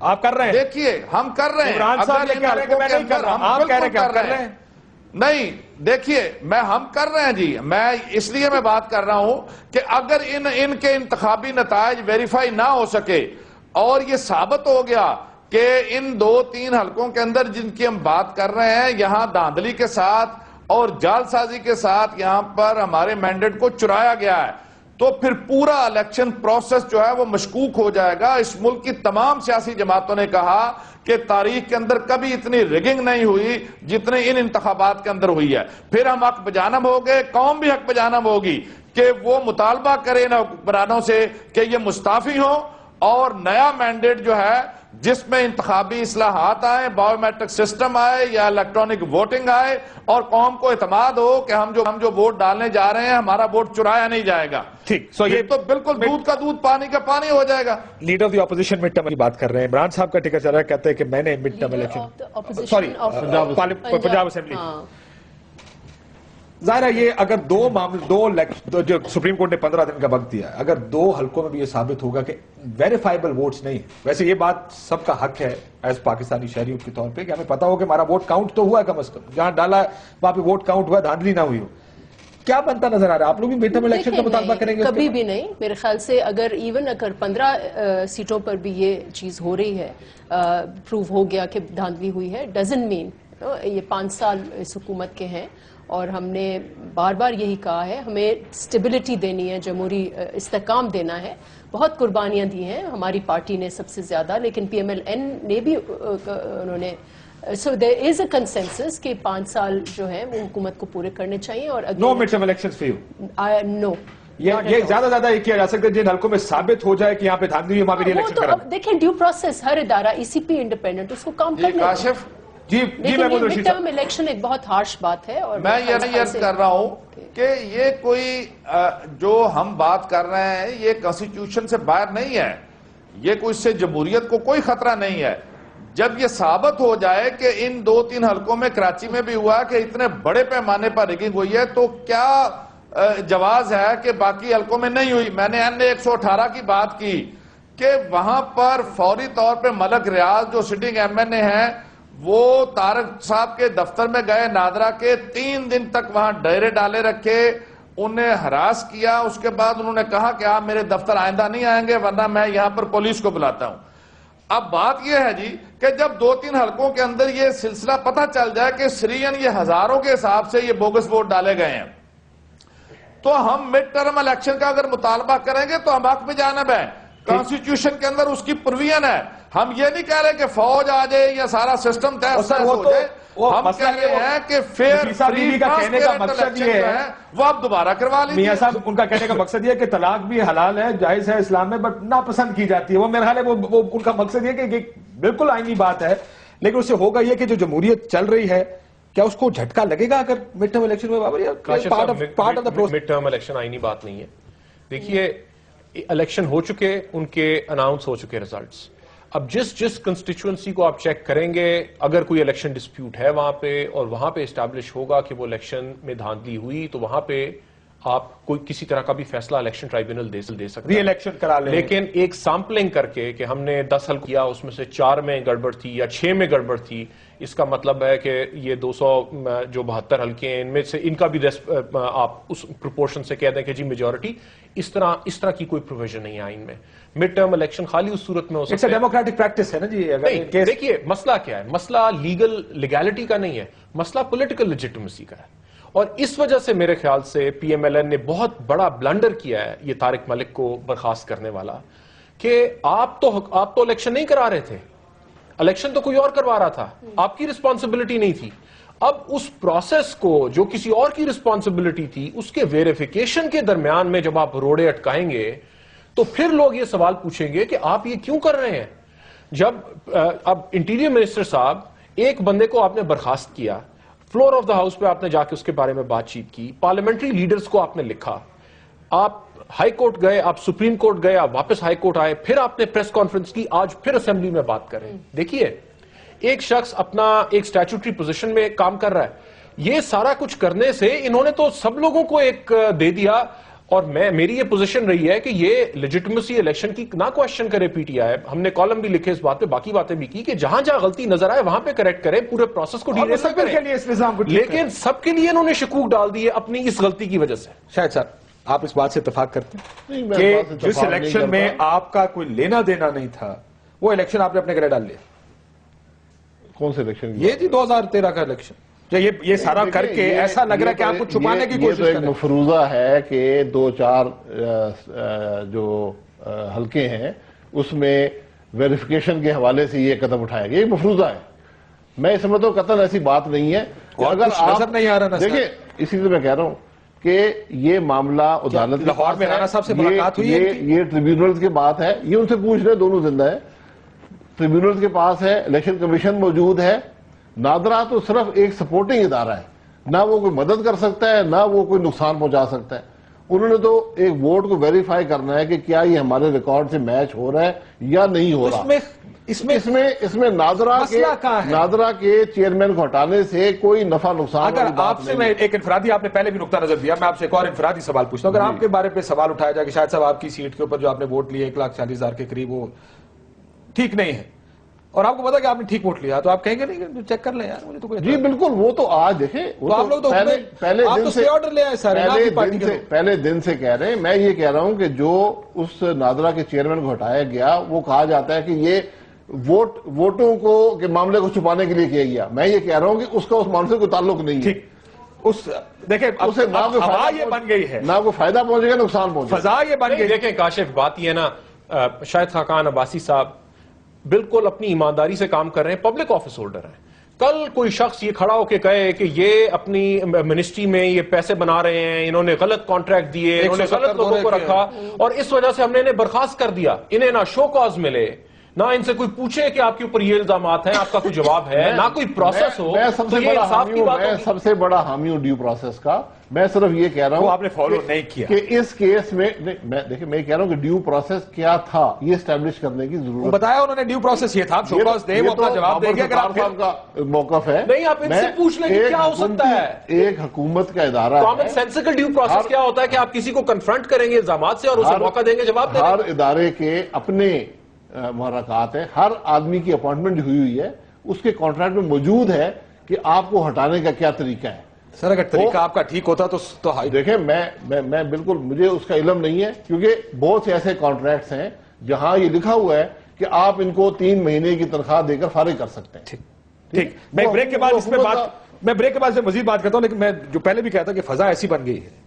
آپ کر رہے ہیں؟ دیکھیے ہم کر رہے ہیں. عمران صاحب یہ کہہ رہے ہیں کہ میں نہیں کر رہا، آپ کہہ رہے ہیں کہ آپ کر رہے ہیں. نہیں دیکھیے ہم کر رہے ہیں جی. میں اس لیے میں بات کر رہا ہوں کہ اگر ان کے انتخابی نتائج ویریفائی نہ ہو سکے اور یہ ثابت ہو گیا کہ ان 2-3 حلقوں کے اندر جن کی ہم بات کر رہے ہیں یہاں دھاندلی کے ساتھ اور جال سازی کے ساتھ یہاں پر ہمارے مینڈیٹ کو چرایا گیا ہے، تو پھر پورا الیکشن پروسیس جو ہے وہ مشکوک ہو جائے گا. اس ملک کی تمام سیاسی جماعتوں نے کہا کہ تاریخ کے اندر کبھی اتنی ریگنگ نہیں ہوئی جتنے ان انتخابات کے اندر ہوئی ہے. پھر ہم حق بجانب ہو گئے، قوم بھی حق بجانب ہوگی کہ وہ مطالبہ کرے ان حکمرانوں سے کہ یہ مستعفی ہوں اور نیا مینڈیٹ جو ہے جس میں انتخابی اصلاحات آئیں، بایو میٹرک سسٹم آئے یا الیکٹرانک ووٹنگ آئے، اور قوم کو اعتماد ہو کہ ہم جو ووٹ ڈالنے جا رہے ہیں ہمارا ووٹ چرایا نہیں جائے گا. ٹھیک، سو یہ تو بالکل دودھ کا دودھ پانی کا پانی ہو جائے گا. Leader of the opposition mid term کی بات کر رہے ہیں. عمران صاحب کا ٹکٹ چل رہا ہے، کہتے ہیں کہ میں نے mid term election Punjab assembly, ظاہر ہے یہ اگر جو سپریم کورٹ نے 15 دن کا وقت دیا ہے، اگر 2 حلقوں میں بھی یہ ثابت ہوگا کہ ویریفائبل ووٹس نہیں ہیں. ویسے یہ بات سب کا حق ہے ایز پاکستانی شہریوں کے طور پہ کہ ہمیں پتا ہو کہ ہمارا ووٹ کاؤنٹ تو ہوا ہے، کم از کم جہاں ڈالا ہے وہاں پہ ووٹ کاؤنٹ ہوا ہے، دھاندلی نہ ہوئی ہو. کیا بنتا نظر آ رہا ہے؟ آپ لوگ بھی مڈ ٹرم الیکشن کا مطالبہ کریں گے؟ کبھی بھی نہیں. میرے خیال سے اگر 15 سیٹوں پر بھی یہ چیز ہو رہی ہے، پروو ہو گیا کہ دھاندلی ہوئی ہے، ڈزنٹ مین یہ 5 سال اس حکومت کے ہیں، اور ہم نے بار بار یہی کہا ہے ہمیں اسٹیبلٹی دینی ہے، جمہوری استحکام دینا ہے. بہت قربانیاں دی ہیں ہماری پارٹی نے سب سے زیادہ، لیکن پی ایم ایل این نے بھی انہوں نے سو دیر از اے کنسنسس کہ 5 سال جو ہے وہ حکومت کو پورے کرنے چاہیے. اور no mid term elections for you? No. یہ زیادہ یہ کیا جا سکتا ہے جن حلقوں میں ثابت ہو جائے کہ یہاں پہ دھاندلی وہاں پہ الیکشن کرا. دیکھیں ڈیو پروسیس ہر ادارہ ای سی پی انڈیپینڈنٹ اس کو کام کرنے کاشف جی محمود رشید صاحب، ٹرم الیکشن ایک بہت ہارش بات ہے. اور میں یہ عرض کر رہا ہوں کہ یہ کوئی جو ہم بات کر رہے ہیں یہ کانسٹیٹیوشن سے باہر نہیں ہے، یہ کوئی اس سے جمہوریت کو کوئی خطرہ نہیں ہے. جب یہ ثابت ہو جائے کہ ان 2-3 حلقوں میں کراچی میں بھی ہوا کہ اتنے بڑے پیمانے پر ریگنگ ہوئی ہے، تو کیا جواز ہے کہ باقی حلقوں میں نہیں ہوئی؟ میں نے NA 118 کی بات کی کہ وہاں پر فوری طور پہ ملک ریاض جو سٹنگ MNA ہیں وہ طارق صاحب کے دفتر میں گئے نادرا کے، 3 دن تک وہاں ڈیرے ڈالے رکھے، انہیں ہراس کیا. اس کے بعد انہوں نے کہا کہ آپ میرے دفتر آئندہ نہیں آئیں گے ورنہ میں یہاں پر پولیس کو بلاتا ہوں. اب بات یہ ہے جی کہ جب 2-3 حلقوں کے اندر یہ سلسلہ پتہ چل جائے کہ سرین یہ ہزاروں کے حساب سے یہ بوگس ووٹ ڈالے گئے ہیں، تو ہم مڈ ٹرم الیکشن کا اگر مطالبہ کریں گے تو ہم حق بجانب ہیں. کانسٹیٹیوشن کے اندر اس کی پروویژن ہے. ہم یہ نہیں کہہ رہے کہ فوج آ جائے یا سارا سسٹم طے ہو جائے. ہم کہہ رہے ہیں کہ فیئر فری کا کہنے کا مقصد یہ ہے وہ آپ دوبارہ کروا لیجیے. میاں صاحب ان کا کہنے کا مقصد یہ ہے کہ طلاق بھی حلال ہے، جائز ہے اسلام میں، بٹ ناپسند کی جاتی ہے. وہ میرا خیال ہے وہ ان کا مقصد یہ کہ بالکل آئینی بات ہے، لیکن اس سے ہوگا یہ کہ جو جمہوریت چل رہی ہے کیا اس کو جھٹکا لگے گا اگر مڈ ٹرم الیکشن میں؟ مڈ ٹرم الیکشن آئینی بات نہیں ہے. دیکھیے الیکشن ہو چکے، ان کے اناؤنس ہو چکے ریزلٹس. اب جس کنسٹیچوئنسی کو آپ چیک کریں گے، اگر کوئی الیکشن ڈسپیوٹ ہے وہاں پہ اور وہاں پہ اسٹیبلش ہوگا کہ وہ الیکشن میں دھاندلی ہوئی، تو وہاں پہ آپ کوئی کسی طرح کا بھی فیصلہ الیکشن ٹرائبیونل دے سکتا ری الیکشن کرا لیں. لیکن ایک سیمپلنگ کر کے کہ ہم نے 10 حلقے کیا، اس میں سے 4 میں گڑبڑ تھی یا 6 میں گڑبڑ تھی، اس کا مطلب ہے کہ یہ 200 جو 72 حلقے ہیں ان میں سے ان کا بھی آپ اس پروپورشن سے کہہ دیں کہ جی میجورٹی. اس طرح کی کوئی پروویژن نہیں ہے آئین میں. مڈ ٹرم الیکشن خالی اس صورت میں ہو سکتا ہے. ڈیموکریٹک پریکٹس ہے نا جی. دیکھیے مسئلہ کیا ہے، مسئلہ لیگلٹی کا نہیں ہے، مسئلہ پولیٹیکل لیجٹمیسی کا ہے. اور اس وجہ سے میرے خیال سے پی ایم ایل این نے بہت بڑا بلنڈر کیا ہے یہ طارق ملک کو برخاست کرنے والا، کہ آپ تو الیکشن نہیں کرا رہے تھے، الیکشن تو کوئی اور کروا رہا تھا، آپ کی رسپانسبلٹی نہیں تھی. اب اس پروسیس کو جو کسی اور کی رسپانسبلٹی تھی، اس کے ویریفیکیشن کے درمیان میں جب آپ روڑے اٹکائیں گے تو پھر لوگ یہ سوال پوچھیں گے کہ آپ یہ کیوں کر رہے ہیں. جب اب انٹیریئر منسٹر صاحب، ایک بندے کو آپ نے برخاست کیا، فلور آف دا ہاؤس پہ آپ نے جا کے اس کے بارے میں بات چیت کی، پارلیمنٹری لیڈرز کو آپ نے لکھا، آپ ہائی کورٹ گئے، آپ سپریم کورٹ گئے، آپ واپس ہائی کورٹ آئے، پھر آپ نے پریس کانفرنس کی، آج پھر اسمبلی میں بات کریں. دیکھیے ایک شخص اپنا ایک سٹیچوٹری پوزیشن میں کام کر رہا ہے، یہ سارا کچھ کرنے سے انہوں نے تو سب لوگوں کو ایک دے دیا. اور میری یہ پوزیشن رہی ہے کہ یہ لیجٹمیسی الیکشن کی نہ کوشچن کرے پی ٹی آئی. ہم نے کالم بھی لکھے اس بات پہ، باقی باتیں بھی کی کہ جہاں جہاں غلطی نظر آئے وہاں پہ کریکٹ کریں، پورے پروسیس کو ڈیل کریں. لیکن سب کے لیے انہوں نے شکوک ڈال دیے اپنی اس غلطی کی وجہ سے. شاید صاحب آپ اس بات سے اتفاق کرتے ہیں کہ جس الیکشن میں آپ کا کوئی لینا دینا نہیں تھا وہ الیکشن آپ نے اپنے گلے ڈال لیا؟ کون سے الیکشن؟ یہ جی 2013 کا الیکشن. یہ سارا کر کے ایسا لگ رہا ہے کہ آپ کو چھپانے کی کوشش کر رہے ہیں. یہ تو ایک مفروضہ ہے کہ 2-4 جو حلقے ہیں اس میں ویریفیکیشن کے حوالے سے یہ قدم اٹھایا گیا. یہ مفروضہ ہے، میں سمجھتا ہوں قطعاً ایسی بات نہیں ہے. اگر آپ نہیں آ رہا دیکھیں، اسی لیے میں کہہ رہا ہوں کہ یہ معاملہ عدالت لاہور میں رانا صاحب سے ملاقات ہوئی ہے، یہ ٹریبیونل کی بات ہے، یہ ان سے پوچھ رہے، دونوں زندہ ہے، ٹریبیونل کے پاس ہے، الیکشن کمیشن موجود ہے. نادرا تو صرف ایک سپورٹنگ ادارہ ہے، نہ وہ کوئی مدد کر سکتا ہے نہ وہ کوئی نقصان پہنچا سکتا ہے. انہوں نے تو ایک ووٹ کو ویریفائی کرنا ہے کہ کیا یہ ہمارے ریکارڈ سے میچ ہو رہا ہے یا نہیں ہو رہا. اس میں نادرا کے چیئرمین کو ہٹانے سے کوئی نفع نقصان. اگر آپ سے میں ایک انفرادی، آپ نے پہلے بھی نقطہ نظر دیا، میں آپ سے ایک اور انفرادی سوال پوچھتا ہوں. اگر آپ کے بارے پہ سوال اٹھایا جائے کہ شاید صاحب آپ کی سیٹ کے اوپر جو آپ نے ووٹ لیے 1,40,000 کے قریب وہ ٹھیک نہیں ہے، اور آپ کو پتا کہ آپ نے ٹھیک ووٹ لیا، تو آپ کہیں گے نہیں چیک کر لیں یار مجھے تو کوئی. جی بالکل، وہ تو آج دیکھیں، آپ لوگ تو پہلے دن سے کہہ رہے ہیں. میں یہ کہہ رہا ہوں کہ جو اس نادرا کے چیئرمین کو ہٹایا گیا، وہ کہا جاتا ہے کہ یہ ووٹوں کو کے معاملے کو چھپانے کے لیے کیا گیا. میں یہ کہہ رہا ہوں کہ اس کا اس معاملے سے کوئی تعلق نہیں ہے. دیکھیں اسے نہ کوئی فضا یہ بن گئی ہے، نہ کوئی فائدہ پہنچے گا، نقصان پہنچے گا، فضا یہ بن گئی. دیکھیں کاشف، بات یہ ہے نا، شاہد خاقان عباسی صاحب بالکل اپنی ایمانداری سے کام کر رہے ہیں، پبلک آفس ہولڈر ہیں. کل کوئی شخص یہ کھڑا ہو کے کہے کہ یہ اپنی منسٹری میں یہ پیسے بنا رہے ہیں، انہوں نے غلط کانٹریکٹ دیے، انہوں نے غلط لوگوں کو رکھا اور اس وجہ سے ہم نے انہیں برخاست کر دیا، انہیں نہ شو کاز ملے، نہ ان سے کوئی پوچھے کہ آپ کے اوپر یہ الزامات ہیں، آپ کا کوئی جواب ہے، نہ کوئی پروسیس ہو. میں سب سے بڑا حامی ہوں ڈیو پروسیس کا. میں صرف یہ کہہ رہا ہوں آپ نے فالو نہیں کیا کہ اس کیس میں دیکھیں، میں کہہ رہا ہوں کہ ڈیو پروسیس کیا تھا یہ اسٹیبلش کرنے کی ضرورت. بتایا انہوں نے ڈیو پروسیس یہ تھا، شو کاز دے، وہ اپنا جواب دے گا. اگر آپ کا موقف ہے نہیں، آپ ان سے پوچھ لیں کہ کیا ہو سکتا ہے. ایک حکومت کا ادارہ، کامن سینسیکل ڈیو پروسیس کیا ہوتا ہے کہ آپ کسی کو کنفرنٹ کریں گے الزامات سے اور اسے موقع دیں گے جواب دینے کا. ہر ادارے کے اپنے محرکات ہیں، ہر آدمی کی اپوائنٹمنٹ ہوئی ہے، اس کے کانٹریکٹ میں موجود ہے کہ آپ کو ہٹانے کا کیا طریقہ ہے. سر اگر طریقہ آپ کا ٹھیک ہوتا تو دیکھیں، میں بالکل، مجھے اس کا علم نہیں ہے، کیونکہ بہت سے ایسے کانٹریکٹس ہیں جہاں یہ لکھا ہوا ہے کہ آپ ان کو 3 مہینے کی تنخواہ دے کر فارغ کر سکتے ہیں. ٹھیک، میں بریک کے بعد اس میں بریک کے بعد مزید بات کرتا ہوں، لیکن میں جو پہلے بھی کہتا کہ فضا ایسی بن گئی ہے،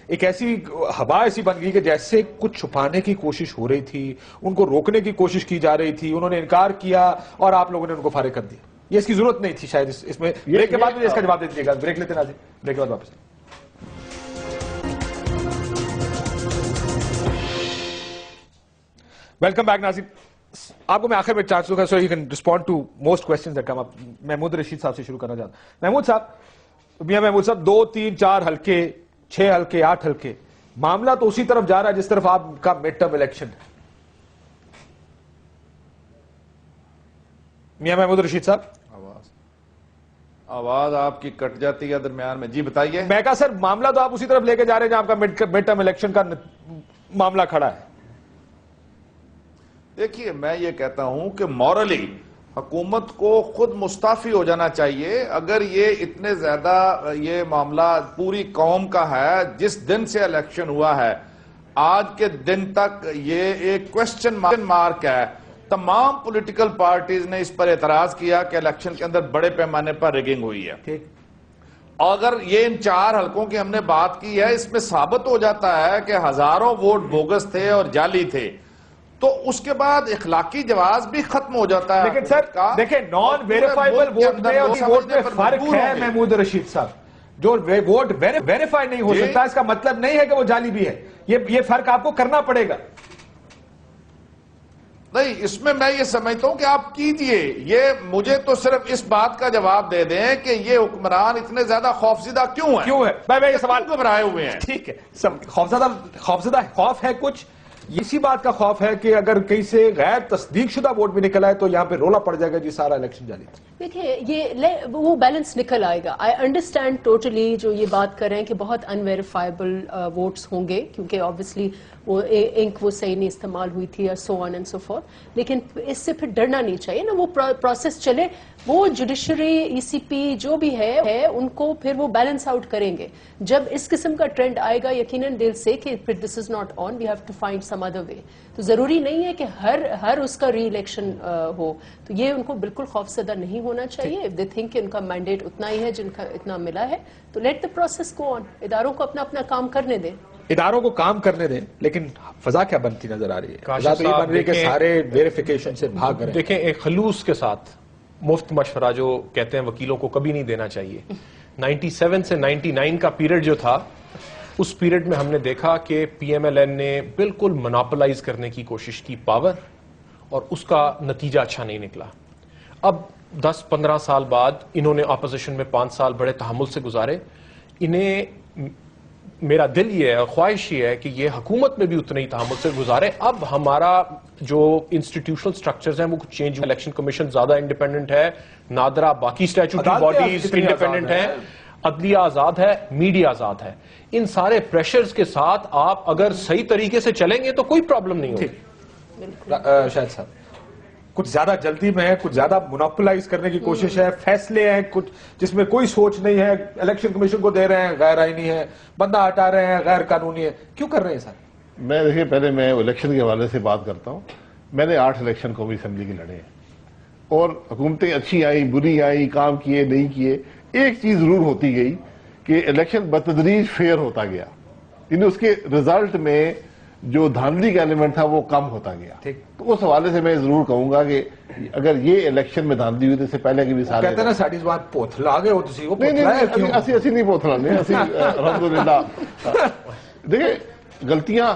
ایک ایسی ہوا ایسی بن گئی کہ جیسے کچھ چھپانے کی کوشش ہو رہی تھی، ان کو روکنے کی کوشش کی جا رہی تھی، انہوں نے انکار کیا اور آپ لوگوں نے ان کو فارغ کر دیا. یہ اس کی ضرورت نہیں تھی شاید. اس میں بریک کے بعد مجھے اس کا جواب دے دیجیے گا. بریک لیتے ناظرین, بریک کے بعد واپس. ویلکم بیک ناظرین. آپ کو میں آخر میں چانس دوں گا so you can respond to most questions that come up. Mahmood Rasheed sahib سے شروع کرنا چاہتا ہوں. محمود صاحب, میاں محمود صاحب, 2, 3, 4 حلقے, 6 حلقے, 8 حلقے, معاملہ تو اسی طرف جا رہا ہے جس طرف آپ کا مڈ ٹرم الیکشن ہے. میاں محمود رشید صاحب, آواز آپ کی کٹ جاتی ہے درمیان میں. جی بتائیے. میں کہا سر معاملہ تو آپ اسی طرف لے کے جا رہے ہیں جہاں آپ کا مڈ ٹرم الیکشن کا معاملہ کھڑا ہے. دیکھیے میں یہ کہتا ہوں کہ مورلی حکومت کو خود مستعفی ہو جانا چاہیے. اگر یہ اتنے زیادہ یہ معاملہ پوری قوم کا ہے, جس دن سے الیکشن ہوا ہے آج کے دن تک یہ ایک کوسچن مارک ہے. تمام پولیٹیکل پارٹیز نے اس پر اعتراض کیا کہ الیکشن کے اندر بڑے پیمانے پر ریگنگ ہوئی ہے. اگر یہ ان 4 حلقوں کی ہم نے بات کی ہے, اس میں ثابت ہو جاتا ہے کہ ہزاروں ووٹ بوگس تھے اور جعلی تھے, تو اس کے بعد اخلاقی جواز بھی ختم ہو جاتا ہے. لیکن سر دیکھیں, نان ویریفائبل ووٹ میں اور ووٹ میں فرق ہے محمود رشید صاحب. جو ووٹ ویریفائی نہیں ہو سکتا اس کا مطلب نہیں ہے کہ وہ جعلی بھی ہے. یہ فرق آپ کو کرنا پڑے گا. نہیں, اس میں یہ سمجھتا ہوں کہ آپ کیجئے. یہ مجھے تو صرف اس بات کا جواب دے دیں کہ یہ حکمران اتنے زیادہ خوفزدہ کیوں ہیں. میں یہ سوال گھبرائے ہوئے ہیں. ٹھیک ہے, خوفزدہ خوف ہے کچھ. اسی بات کا خوف ہے کہ اگر کہیں سے غیر تصدیق شدہ ووٹ بھی نکل آئے تو یہاں پہ رولا پڑ جائے گا جی سارا الیکشن جاری. دیکھیں یہ وہ بیلنس نکل آئے گا. آئی انڈرسٹینڈ ٹوٹلی جو یہ بات کر رہے ہیں کہ بہت انویریفائبل ووٹس ہوں گے کیونکہ آبویسلی وہ انک وہ صحیح نہیں استعمال ہوئی تھی, سو آن اینڈ سو فورتھ. لیکن اس سے پھر ڈرنا نہیں چاہیے نا. وہ پروسیس چلے, وہ جوڈیشری, ای سی پی جو بھی ہے ان کو پھر وہ بیلنس آؤٹ کریں گے. جب اس قسم کا ٹرینڈ آئے گا یقیناً دل سے کہ پھر this is not on, we have to find some other way. تو ضروری نہیں ہے کہ ہر اس کا ری الیکشن ہو. تو یہ ان کو بالکل خوفزدہ نہیں ہونا چاہیے. اف دے تھنک کہ ان کا مینڈیٹ اتنا ہی ہے جن کا اتنا ملا ہے تو لیٹ دا پروسیس گو آن. اداروں کو اپنا کام کرنے دیں. اداروں کو کام کرنے دیں, لیکن فضا کیا بنتی نظر آ رہی ہے؟ فضا تو یہ بن رہی ہے کہ سارے ویریفیکیشن سے بھاگ رہے ہیں. دیکھیں, ایک خلوص کے ساتھ مفت مشورہ جو کہتے ہیں وکیلوں کو کبھی نہیں دینا چاہیے. 97 سے 99 کا پیریڈ جو تھا, اس پیریڈ میں ہم نے دیکھا کہ پی ایم ایل این نے بالکل مناپلائز کرنے کی کوشش کی پاور, اور اس کا نتیجہ اچھا نہیں نکلا. اب 10-15 سال بعد انہوں نے اپوزیشن میں 5 سال بڑے تحمل سے گزارے. انہیں میرا دل یہ ہے اور خواہش یہ ہے کہ یہ حکومت میں بھی اتنے ہی تحمل سے گزارے. اب ہمارا جو انسٹیٹیوشنل سٹرکچرز ہیں وہ کچھ چینج. الیکشن کمیشن زیادہ انڈیپینڈنٹ ہے, نادرا باقی اسٹیچوٹری باڈیز انڈیپینڈنٹ ہیں, عدلیہ آزاد ہے, میڈیا آزاد ہے. ان سارے پریشرز کے ساتھ آپ اگر صحیح طریقے سے چلیں گے تو کوئی پرابلم نہیں ہوگی. شاہد صاحب, کچھ زیادہ جلدی میں ہے, کچھ زیادہ مونوپلائز کرنے کی کوشش ہے, فیصلے ہیں کچھ جس میں کوئی سوچ نہیں ہے, الیکشن کمیشن کو دے رہے ہیں غیر آئینی ہے, بندہ ہٹا رہے ہیں غیر قانونی ہے. کیوں کر رہے ہیں سر؟ میں دیکھیے پہلے میں الیکشن کے حوالے سے بات کرتا ہوں. میں نے 8 الیکشن قومی اسمبلی کے لڑے ہیں, اور حکومتیں اچھی آئیں بری آئیں, کام کیے نہیں کیے, ایک چیز ضرور ہوتی گئی کہ الیکشن بتدریج فیئر ہوتا گیا. یعنی اس کے رزلٹ میں جو دھاندلی کا ایلیمنٹ تھا وہ کم ہوتا گیا. تو اس حوالے سے میں ضرور کہوں گا کہ اگر یہ الیکشن میں دھاندلی ہوئی تو اس سے پہلے کی بھی سارے کہتے ہیں نا ساڈی زبان پوتھلا گئے ہو تسی, وہ نہیں اسی نہیں پوتھلا نہیں اسی الحمدللہ. دیکھیں غلطیاں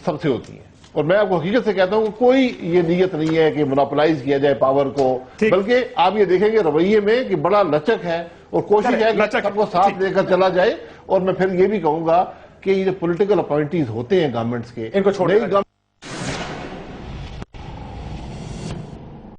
سب سے ہوتی ہیں, اور میں آپ کو حقیقت سے کہتا ہوں کہ کوئی یہ نیت نہیں ہے کہ مونوپلائز کیا جائے پاور کو, بلکہ آپ یہ دیکھیں گے رویے میں کہ بڑا لچک ہے اور کوشش ہے کہ سب کو ساتھ لے کر چلا جائے. اور میں پھر یہ بھی کہوں گا کہ یہ جو پولیٹیکل اپوائنٹیز ہوتے ہیں گورنمنٹس کے,